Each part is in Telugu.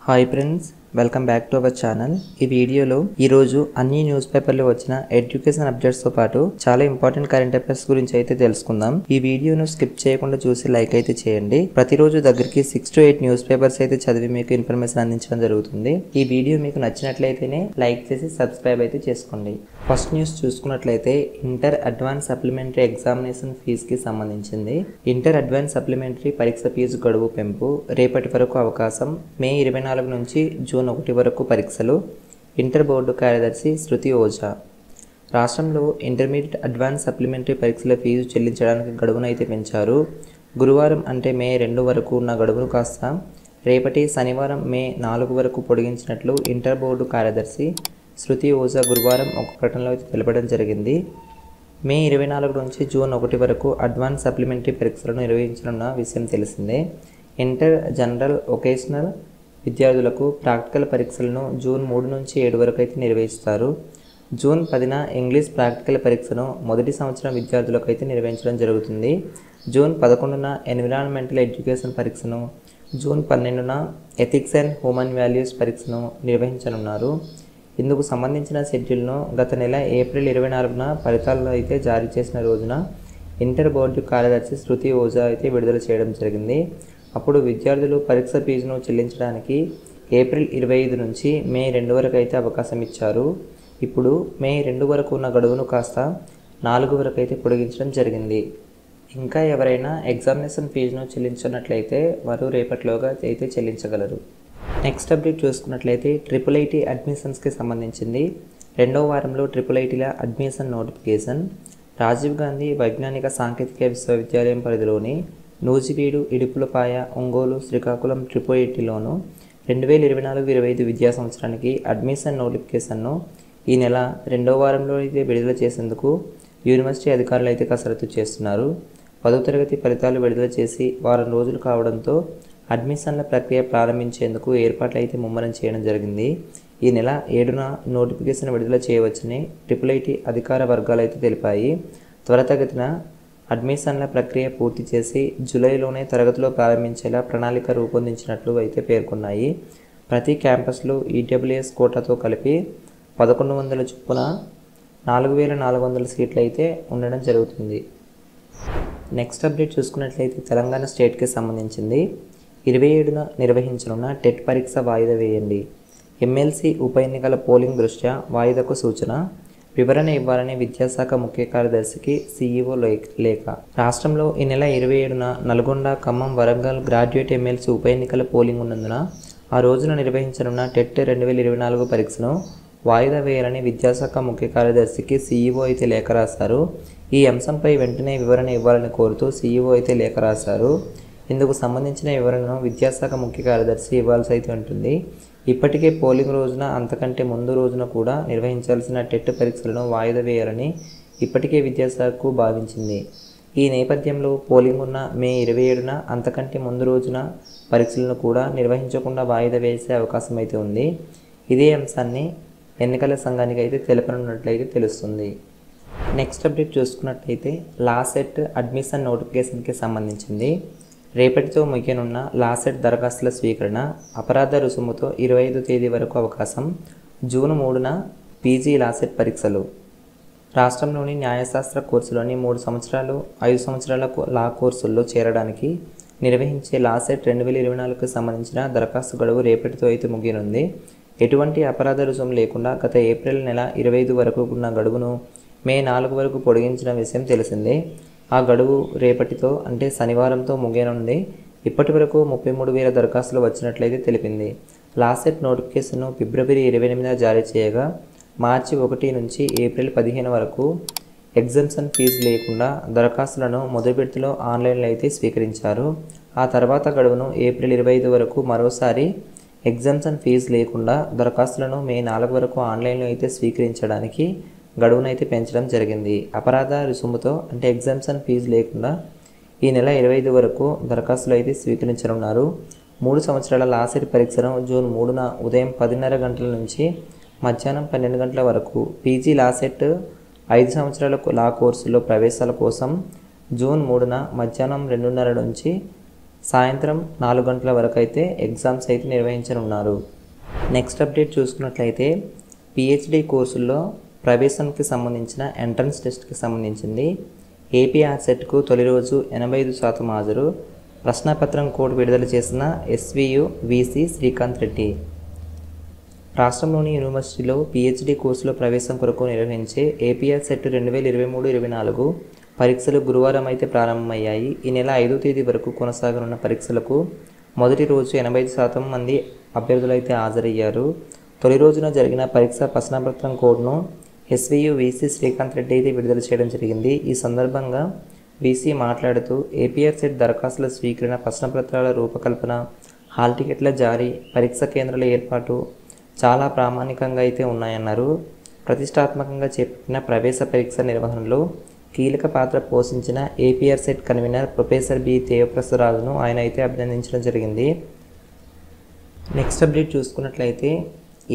Hi friends, welcome back to our channel. ఈ వీడియోలో ఈరోజు అన్ని న్యూస్ పేపర్లో వచ్చిన ఎడ్యుకేషన్ అప్డేట్స్తో పాటు చాలా ఇంపార్టెంట్ కరెంట్ అఫైర్స్ గురించి అయితే తెలుసుకుందాం. ఈ వీడియోను స్కిప్ చేయకుండా చూసి లైక్ అయితే చేయండి. ప్రతిరోజు దగ్గరికి 6 to 8 న్యూస్ పేపర్స్ అయితే చదివి మీకు ఇన్ఫర్మేషన్ అందించడం జరుగుతుంది. ఈ వీడియో మీకు నచ్చినట్లయితేనే లైక్ చేసి సబ్స్క్రైబ్ అయితే చేసుకోండి. ఫస్ట్ న్యూస్ చూసుకున్నట్లయితే ఇంటర్ అడ్వాన్స్ సప్లిమెంటరీ ఎగ్జామినేషన్ ఫీజుకి సంబంధించింది. ఇంటర్ అడ్వాన్స్ సప్లిమెంటరీ పరీక్ష ఫీజు గడువు పెంపు రేపటి వరకు అవకాశం. మే 24 నుంచి జూన్ 1 వరకు పరీక్షలు. ఇంటర్ బోర్డు కార్యదర్శి శృతి ఓజా. రాష్ట్రంలో ఇంటర్మీడియట్ అడ్వాన్స్ సప్లిమెంటరీ పరీక్షల ఫీజు చెల్లించడానికి గడువునైతే పెంచారు. గురువారం అంటే మే 2 వరకు ఉన్న గడువును కాస్త రేపటి శనివారం మే 4 వరకు పొడిగించినట్లు ఇంటర్ బోర్డు కార్యదర్శి శృతి ఓజా గురువారం ఒక ప్రకటనలో అయితే తెలపడం జరిగింది. మే 24 నుంచి జూన్ 1 వరకు అడ్వాన్స్ సప్లిమెంటరీ పరీక్షలను నిర్వహించనున్న విషయం తెలిసిందే. ఇంటర్ జనరల్ వొకేషనల్ విద్యార్థులకు ప్రాక్టికల్ పరీక్షలను జూన్ 3 నుంచి 7 వరకు అయితే నిర్వహిస్తారు. జూన్ 10న ఇంగ్లీష్ ప్రాక్టికల్ పరీక్షను మొదటి సంవత్సరం విద్యార్థులకు అయితే నిర్వహించడం జరుగుతుంది. జూన్ 11న ఎన్విరాన్మెంటల్ ఎడ్యుకేషన్ పరీక్షను, జూన్ 12న ఎథిక్స్ అండ్ హ్యూమన్ వాల్యూస్ పరీక్షను నిర్వహించనున్నారు. ఇందుకు సంబంధించిన షెడ్యూల్ను గత నెల ఏప్రిల్ 24న ఫలితాలను అయితే జారీ చేసిన రోజున ఇంటర్ బోర్డు కార్యదర్శి శృతి ఓజా అయితే విడుదల చేయడం జరిగింది. అప్పుడు విద్యార్థులు పరీక్ష ఫీజును చెల్లించడానికి ఏప్రిల్ 25 నుంచి మే 2 వరకు అయితే అవకాశం ఇచ్చారు. ఇప్పుడు మే 2 వరకు ఉన్న గడువును కాస్త 4 వరకు అయితే పొడిగించడం జరిగింది. ఇంకా ఎవరైనా ఎగ్జామినేషన్ ఫీజును చెల్లించినట్లయితే వారు రేపటిలోగా అయితే చెల్లించగలరు. నెక్స్ట్ అప్డేట్ చూసుకున్నట్లయితే IIIT అడ్మిషన్స్కి సంబంధించింది. 2వ వారంలో IIITల అడ్మిషన్ నోటిఫికేషన్. రాజీవ్ గాంధీ వైజ్ఞానిక సాంకేతిక విశ్వవిద్యాలయం పరిధిలోని నూజివీడు, ఇడుపులపాయ, ఒంగోలు, శ్రీకాకుళం IIITలోను 2024-25 విద్యా సంవత్సరానికి అడ్మిషన్ నోటిఫికేషన్ను ఈ నెల 2వ వారంలో అయితే విడుదల చేసేందుకు యూనివర్సిటీ అధికారులు అయితే కసరత్తు చేస్తున్నారు. 10వ తరగతి ఫలితాలు విడుదల చేసి వారం రోజులు కావడంతో అడ్మిషన్ల ప్రక్రియ ప్రారంభించేందుకు ఏర్పాట్లు అయితే ముమ్మరం చేయడం జరిగింది. ఈ నెల 7న నోటిఫికేషన్ విడుదల చేయవచ్చని IIIT అధికార వర్గాలు అయితే తెలిపాయి. త్వరితగతిన అడ్మిషన్ల ప్రక్రియ పూర్తి చేసి జూలైలోనే తరగతిలో ప్రారంభించేలా ప్రణాళిక రూపొందించినట్లు అయితే పేర్కొన్నాయి. ప్రతి క్యాంపస్లో EWS కోటాతో కలిపి 1100 చొప్పున 4400 సీట్లు అయితే ఉండడం జరుగుతుంది. నెక్స్ట్ అప్డేట్ చూసుకున్నట్లయితే తెలంగాణ స్టేట్కి సంబంధించింది. 27న నిర్వహించనున్న టెట్ పరీక్ష వాయిదా వేయండి. ఎమ్మెల్సీ ఉప ఎన్నికల పోలింగ్ దృష్ట్యా వాయిదాకు సూచన. వివరణ ఇవ్వాలని విద్యాశాఖ ముఖ్య కార్యదర్శికి CEO లేఖ. రాష్ట్రంలో ఈ నెల 27న నల్గొండ, ఖమ్మం, వరంగల్ గ్రాడ్యుయేట్ ఎమ్మెల్సీ ఉప ఎన్నికల పోలింగ్ ఉన్నందున ఆ రోజున నిర్వహించనున్న టెట్ 2024 పరీక్షను వాయిదా వేయాలని విద్యాశాఖ ముఖ్య కార్యదర్శికి CEO అయితే లేఖ రాశారు. ఈ అంశంపై వెంటనే వివరణ ఇవ్వాలని కోరుతూ CEO అయితే లేఖ రాశారు. ఇందుకు సంబంధించిన వివరణను విద్యాశాఖ ముఖ్య కార్యదర్శి ఇవ్వాల్సి అయితే ఉంటుంది. ఇప్పటికే పోలింగ్ రోజున, అంతకంటే ముందు రోజున కూడా నిర్వహించాల్సిన టెట్ పరీక్షలను వాయిదా వేయాలని ఇప్పటికే విద్యాశాఖకు భావించింది. ఈ నేపథ్యంలో పోలింగ్ ఉన్న మే 27న, అంతకంటే ముందు రోజున పరీక్షలను కూడా నిర్వహించకుండా వాయిదా వేసే అవకాశం అయితే ఉంది. ఇదే అంశాన్ని ఎన్నికల సంఘానికి అయితే తెలపనున్నట్లయితే తెలుస్తుంది. నెక్స్ట్ అప్డేట్ చూసుకున్నట్లయితే లాసెట్ అడ్మిషన్ నోటిఫికేషన్కి సంబంధించింది. రేపటితో ముగియనున్న లాసెట్ దరఖాస్తుల స్వీకరణ. అపరాధ రుసుముతో 25వ తేదీ వరకు అవకాశం. జూన్ 3న PG లాసెట్ పరీక్షలు. రాష్ట్రంలోని న్యాయశాస్త్ర కోర్సులోని 3 సంవత్సరాలు, 5 సంవత్సరాల లా కోర్సుల్లో చేరడానికి నిర్వహించే లాసెట్ 2024కి సంబంధించిన దరఖాస్తు గడువు రేపటితో అయితే ముగియనుంది. ఎటువంటి అపరాధ రుసుము లేకుండా గత ఏప్రిల్ నెల 25 వరకు ఉన్న గడువును మే 4 వరకు పొడిగించిన విషయం తెలిసిందే. ఆ గడువు రేపటితో అంటే శనివారంతో ముగియనుంది. ఇప్పటి వరకు 33,000 దరఖాస్తులు వచ్చినట్లయితే తెలిపింది. లాసెట్ నోటిఫికేషన్ను ఫిబ్రవరి 28న జారీ చేయగా మార్చి 1 నుంచి ఏప్రిల్ 15 వరకు ఎగ్జామ్షన్ ఫీజు లేకుండా దరఖాస్తులను మొదటి విడతలో ఆన్లైన్లో అయితే స్వీకరించారు. ఆ తర్వాత గడువును ఏప్రిల్ 25 వరకు, మరోసారి ఎగ్జామ్షన్ ఫీజు లేకుండా దరఖాస్తులను మే 4 వరకు ఆన్లైన్లో అయితే స్వీకరించడానికి గడువునైతే పెంచడం జరిగింది. అపరాధ రుసుముతో అంటే ఎగ్జామ్షన్ ఫీజు లేకుండా ఈ నెల 25 వరకు దరఖాస్తులు అయితే స్వీకరించనున్నారు. 3 సంవత్సరాల లాసెట్ పరీక్షను జూన్ 3న ఉదయం 10:30 గంటల నుంచి మధ్యాహ్నం 12 గంటల వరకు, PG లాసెట్ 5 సంవత్సరాల లా కోర్సుల్లో ప్రవేశాల కోసం జూన్ 3న మధ్యాహ్నం 2:30 నుంచి సాయంత్రం 4 గంటల వరకు అయితే ఎగ్జామ్స్ అయితే నిర్వహించనున్నారు. నెక్స్ట్ అప్డేట్ చూసుకున్నట్లయితే పిహెచ్డి కోర్సుల్లో ప్రవేశంకి సంబంధించిన ఎంట్రన్స్ టెస్ట్కి సంబంధించింది. ఏపీ ఆర్సెట్కు తొలి రోజు 85% హాజరు. ప్రశ్నపత్రం కోడ్ విడుదల చేసిన ఎస్వియు విసి శ్రీకాంత్ రెడ్డి. రాష్ట్రంలోని యూనివర్సిటీలో పిహెచ్డి కోర్సులో ప్రవేశం కొరకు నిర్వహించే ఏపీఆర్ సెట్ 2023-24 పరీక్షలు గురువారం అయితే ప్రారంభమయ్యాయి. ఈ నెల 5వ తేదీ వరకు కొనసాగనున్న పరీక్షలకు మొదటి రోజు 85% మంది అభ్యర్థులు అయితే హాజరయ్యారు. తొలి రోజున జరిగిన పరీక్ష ప్రశ్నపత్రం కోడ్ను ఎస్వియు విసి శ్రీకాంత్ రెడ్డి అయితే విడుదల చేయడం జరిగింది. ఈ సందర్భంగా విసి మాట్లాడుతూ ఏపీఆర్ సెట్ దరఖాస్తుల స్వీకరణ, ప్రశ్నపత్రాల రూపకల్పన, హాల్ టికెట్ల జారీ, పరీక్ష కేంద్రాల ఏర్పాటు చాలా ప్రామాణికంగా అయితే ఉన్నాయన్నారు. ప్రతిష్టాత్మకంగా చేపట్టిన ప్రవేశ పరీక్ష నిర్వహణలో కీలక పాత్ర పోషించిన APRCET convener professor B దేవప్రసాదరాజును ఆయన అయితే అభినందించడం జరిగింది. నెక్స్ట్ అప్డేట్ చూసుకున్నట్లయితే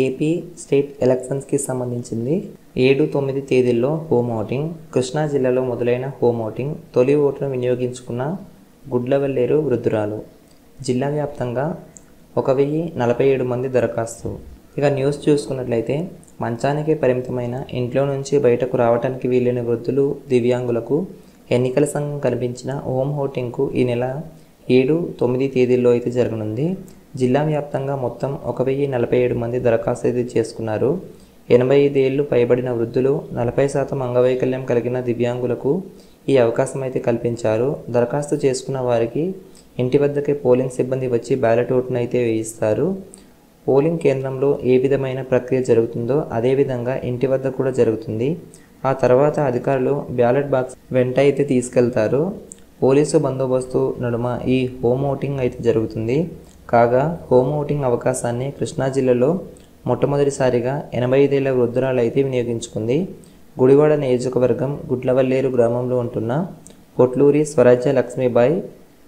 ఏపీ స్టేట్ ఎలక్షన్స్కి సంబంధించింది 7-9 తేదీల్లో హోమ్ ఓటింగ్. కృష్ణా జిల్లాలో మొదలైన హోమ్ ఓటింగ్. తొలి ఓటును వినియోగించుకున్న గుడ్లవల్లేరు వృద్ధురాలు. జిల్లా వ్యాప్తంగా 1047 మంది దరఖాస్తు. ఇక న్యూస్ చూసుకున్నట్లయితే మంచానికి పరిమితమైన ఇంట్లో నుంచి బయటకు రావడానికి వీలైన వృద్ధులు, దివ్యాంగులకు ఎన్నికల సంఘం కల్పించిన హోమ్ ఓటింగ్కు ఈ నెల 7-9 తేదీల్లో అయితే జరగనుంది. జిల్లా వ్యాప్తంగా మొత్తం 1047 మంది దరఖాస్తు అయితే చేసుకున్నారు. 85 ఏళ్లు పైబడిన వృద్ధులు, 40% అంగవైకల్యం కలిగిన దివ్యాంగులకు ఈ అవకాశం అయితే కల్పించారు. దరఖాస్తు చేసుకున్న వారికి ఇంటి వద్దకే పోలింగ్ సిబ్బంది వచ్చి బ్యాలెట్ ఓటును అయితే వేయిస్తారు. పోలింగ్ కేంద్రంలో ఏ విధమైన ప్రక్రియ జరుగుతుందో అదేవిధంగా ఇంటి వద్ద కూడా జరుగుతుంది. ఆ తర్వాత అధికారులు బ్యాలెట్ బాక్స్ వెంట అయితే తీసుకెళ్తారు. పోలీసు బందోబస్తు నడుమ ఈ హోమ్ ఓటింగ్ అయితే జరుగుతుంది. కాగా హోమ్ ఓటింగ్ అవకాశాన్ని కృష్ణా జిల్లాలో మొట్టమొదటిసారిగా 85 ఏళ్ల వృద్ధురాలు అయితే వినియోగించుకుంది. గుడివాడ నియోజకవర్గం గుడ్లవల్లేరు గ్రామంలో ఉంటున్న పొట్లూరి స్వరాజ్య లక్ష్మీబాయి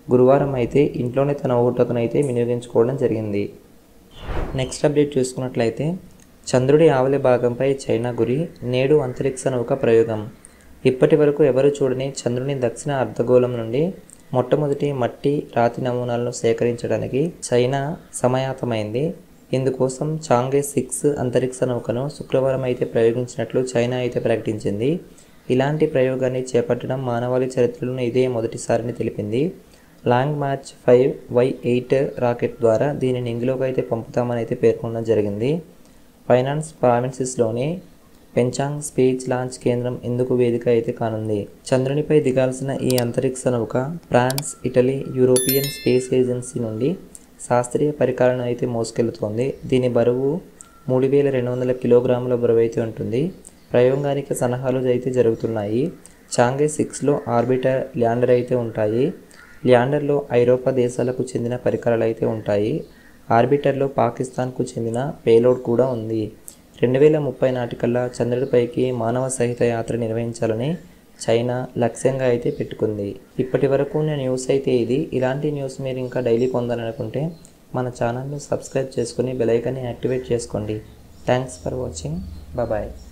గురువారం అయితే ఇంట్లోనే తన ఓటును అయితే వినియోగించుకోవడం జరిగింది. నెక్స్ట్ అప్డేట్ చూసుకున్నట్లయితే చంద్రుడి ఆవలి భాగంపై చైనా గురి. నేడు అంతరిక్ష నౌక ప్రయోగం. ఇప్పటి వరకు ఎవరు చూడని చంద్రుని దక్షిణ అర్ధగోళం నుండి మొట్టమొదటి మట్టి, రాతి నమూనాలను సేకరించడానికి చైనా సమాయత్తమైంది. ఇందుకోసం చాంగే 6 అంతరిక్ష నౌకను శుక్రవారం అయితే ప్రయోగించినట్లు చైనా అయితే ప్రకటించింది. ఇలాంటి ప్రయోగాన్ని చేపట్టడం మానవాళి చరిత్రలోనే ఇదే మొదటిసారిని తెలిపింది. లాంగ్ మార్చ్ 5Y8 రాకెట్ ద్వారా దీనిని ఇంగిలోకి అయితే పంపుతామని అయితే పేర్కొనడం జరిగింది. ఫైనాన్స్ ప్రావిన్సెస్లోని పెంచాంగ్ స్పేస్ లాంచ్ కేంద్రం ఇందుకు వేదిక అయితే కానుంది. చంద్రునిపై దిగాల్సిన ఈ అంతరిక్ష నౌక France, Italy, European space agency నుండి శాస్త్రీయ పరికరాలను అయితే మోసుకెళ్తోంది. దీని బరువు 3200 కిలోగ్రాముల బరువు అయితే ఉంటుంది. ప్రయోగానికి సన్నాహాలు అయితే జరుగుతున్నాయి. చాంగే 6లో ఆర్బిటర్, ల్యాండర్ అయితే ఉంటాయి. ల్యాండర్లో ఐరోపా దేశాలకు చెందిన పరికరాలు అయితే ఉంటాయి. ఆర్బిటర్లో పాకిస్తాన్కు చెందిన పేలోడ్ కూడా ఉంది. 2030 నాటికల్లా చంద్రుడిపైకి మానవ సహిత యాత్ర నిర్వహించాలని చైనా లక్ష్యంగా అయితే పెట్టుకుంది. ఇప్పటి వరకు ఉన్న న్యూస్ అయితే ఇది. ఇలాంటి న్యూస్ మీరు ఇంకా డైలీ పొందాలనుకుంటే మన ఛానల్ని సబ్స్క్రైబ్ చేసుకుని బెల్ ఐకాన్ని యాక్టివేట్ చేసుకోండి. Thanks for watching. బాయ్.